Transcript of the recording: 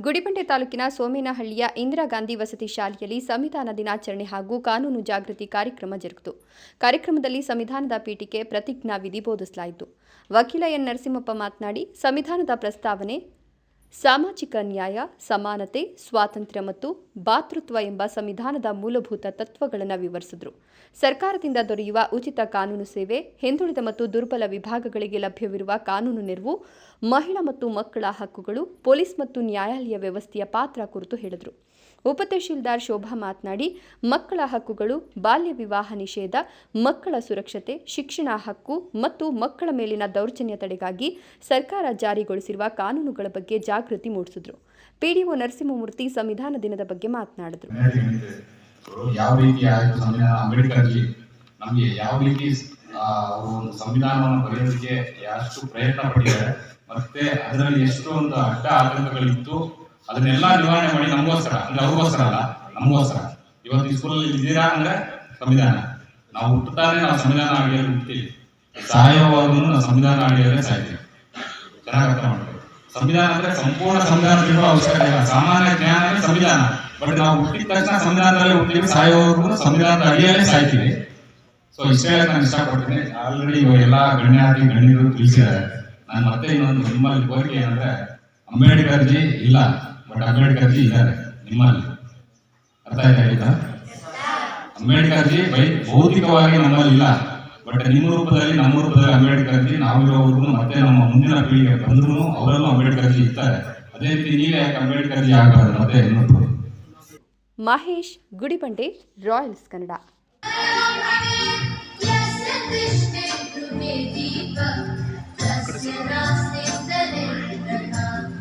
ಗುಡಿಬಂಡೆ ತಾಲೂಕಿನ ಸೋಮೇನಹಳ್ಳಿಯ ಇಂದಿರಾ ಗಾಂಧಿ ವಸತಿ ಶಾಲೆಯಲ್ಲಿ ಸಂವಿಧಾನ ದಿನಾಚರಣೆ ಹಾಗೂ ಕಾನೂನು ಜಾಗೃತಿ ಕಾರ್ಯಕ್ರಮ ಜರುಗಿತು. ಕಾರ್ಯಕ್ರಮದಲ್ಲಿ ಸಂವಿಧಾನದ ಪೀಠಿಕೆ ಪ್ರತಿಜ್ಞಾ ವಿಧಿ ಬೋಧಿಸಲಾಯಿತು. ವಕೀಲ ಎನ್ ನರಸಿಂಹಪ್ಪ ಮಾತನಾಡಿ, ಸಂವಿಧಾನದ ಪ್ರಸ್ತಾವನೆ ಸಾಮಾಜಿಕ ನ್ಯಾಯ, ಸಮಾನತೆ, ಸ್ವಾತಂತ್ರ್ಯ ಮತ್ತು ಭಾತೃತ್ವ ಎಂಬ ಸಂವಿಧಾನದ ಮೂಲಭೂತ ತತ್ವಗಳನ್ನು ವಿವರಿಸಿದರು. ಸರ್ಕಾರದಿಂದ ದೊರೆಯುವ ಉಚಿತ ಕಾನೂನು ಸೇವೆ, ಹಿಂದುಳಿದ ಮತ್ತು ದುರ್ಬಲ ವಿಭಾಗಗಳಿಗೆ ಲಭ್ಯವಿರುವ ಕಾನೂನು ನೆರವು, ಮಹಿಳಾ ಮತ್ತು ಮಕ್ಕಳ ಹಕ್ಕುಗಳು, ಪೊಲೀಸ್ ಮತ್ತು ನ್ಯಾಯಾಲಯ ವ್ಯವಸ್ಥೆಯ ಪಾತ್ರ ಕುರಿತು ಹೇಳಿದರು. ಉಪತಹಶೀಲ್ದಾರ್ ಶೋಭಾ ಮಾತನಾಡಿ, ಮಕ್ಕಳ ಹಕ್ಕುಗಳು, ಬಾಲ್ಯ ವಿವಾಹ ನಿಷೇಧ, ಮಕ್ಕಳ ಸುರಕ್ಷತೆ, ಶಿಕ್ಷಣ ಹಕ್ಕು ಮತ್ತು ಮಕ್ಕಳ ಮೇಲಿನ ದೌರ್ಜನ್ಯ ತಡೆಗಾಗಿ ಸರ್ಕಾರ ಜಾರಿಗೊಳಿಸಿರುವ ಕಾನೂನುಗಳ ಬಗ್ಗೆ ಜಾಗೃತಿ ಮೂಡಿಸಿದರು. ಪಿಡಿಒ ನರಸಿಂಹಮೂರ್ತಿ ಸಂವಿಧಾನ ದಿನದ ಬಗ್ಗೆ ಮಾತನಾಡಿದರು. ಯಾವ ರೀತಿ ಅಂಬೇಡ್ಕರ್ ಜಿ ನಮಗೆ ಯಾವ ರೀತಿ ಸಂವಿಧಾನವನ್ನು ಬರೆಯೋದಕ್ಕೆ ಎಷ್ಟು ಪ್ರಯತ್ನ ಪಟ್ಟಿದ್ದಾರೆ, ಮತ್ತೆ ಅದರಲ್ಲಿ ಎಷ್ಟೊಂದು ಅಡ್ಡ ಆತಂಕಗಳಿತ್ತು, ಅದನ್ನೆಲ್ಲ ನಿವಾರಣೆ ಮಾಡಿ ನಮಗೋಸ್ಕರ, ಅಂದ್ರೆ ಅವ್ರಿಗೋಸ್ಕರ ಅಲ್ಲ, ನಮಗೋಸ್ಕರ. ಇವತ್ತು ಈ ಸ್ಕೂಲಲ್ಲಿ ಇದ್ದೀರಾ ಅಂದ್ರೆ ಸಂವಿಧಾನ. ನಾವು ಹುಟ್ಟುತ್ತಾನೆ ನಾವು ಸಂವಿಧಾನ ಅಡಿಯಲ್ಲಿ ಹುಡ್ತೀವಿ, ಸಾಯೋವಾಗೂ ನಾವು ಸಂವಿಧಾನ ಅಡಿಯಲ್ಲೇ ಸಾಯ್ತೀವಿ. ಚೆನ್ನಾಗಿ ಅರ್ಥ ಮಾಡ್ತೀವಿ. ಸಂವಿಧಾನ ಅಂದ್ರೆ ಸಂಪೂರ್ಣ ಸಂವಿಧಾನ ತಿಳುವ ಅವಶ್ಯಕತೆ ಇಲ್ಲ, ಸಾಮಾನ್ಯ ಜ್ಞಾನವೇ ಸಂವಿಧಾನ. ಬಟ್ ನಾವು ಹುಟ್ಟಿದ ತಕ್ಷಣ ಸಂವಿಧಾನದಲ್ಲೇ ಹುಡ್ತೀವಿ, ಸಾಯೋವರೆಗೂ ಸಂವಿಧಾನದ ಅಡಿಯಲ್ಲೇ ಸಾಯ್ತೀವಿ. ಸೊ ಇಷ್ಟೇ ನಾನು ಇಷ್ಟಪಡ್ತೀನಿ. ಆಲ್ರೆಡಿ ಎಲ್ಲ ಗಣ್ಯರು ತಿಳಿಸಿದ್ದಾರೆ. ನಾನು ಮತ್ತೆ ಇನ್ನೊಂದು ನಿಮ್ಮಲ್ಲಿ ಕೋರಿಕೆ ಏನಂದ್ರೆ, ಅಂಬೇಡ್ಕರ್ ಜಿ ಇಲ್ಲ, ಬಟ್ ಅಂಬೇಡ್ಕರ್ ಜಿ ಇದ್ದಾರೆ ನಿಮ್ಮಲ್ಲಿ. ಅರ್ಥ ಆಯ್ತಾ? ಅಂಬೇಡ್ಕರ್ ಜಿ ಭೌತಿಕವಾಗಿ ನಮ್ಮಲ್ಲಿ ಇಲ್ಲ, ಬಟ್ ನಿಮ್ಮ ರೂಪದಲ್ಲಿ, ನಮ್ಮ ರೂಪದಲ್ಲಿ ಅಂಬೇಡ್ಕರ್ ಜಿ ನಾವಿರೋವರೆಗೂ ಮತ್ತೆ ನಮ್ಮ ಮುಂದಿನ ಪೀಳಿಗೆ ಬಂದ್ರು ಅವರಲ್ಲೂ ಅಂಬೇಡ್ಕರ್ ಜಿ ಇರ್ತಾರೆ. ಅದೇ ರೀತಿ ನೀವೇ ಯಾಕೆ ಅಂಬೇಡ್ಕರ್ ಜಿ ಆಗಬಾರ್ದು ಮತ್ತೆ ಇನ್ನೊಬ್ರು. ಮಹೇಶ್, ಗುಡಿಬಂಡೆ, ರಾಯಲ್ಸ್ ಕನ್ನಡ.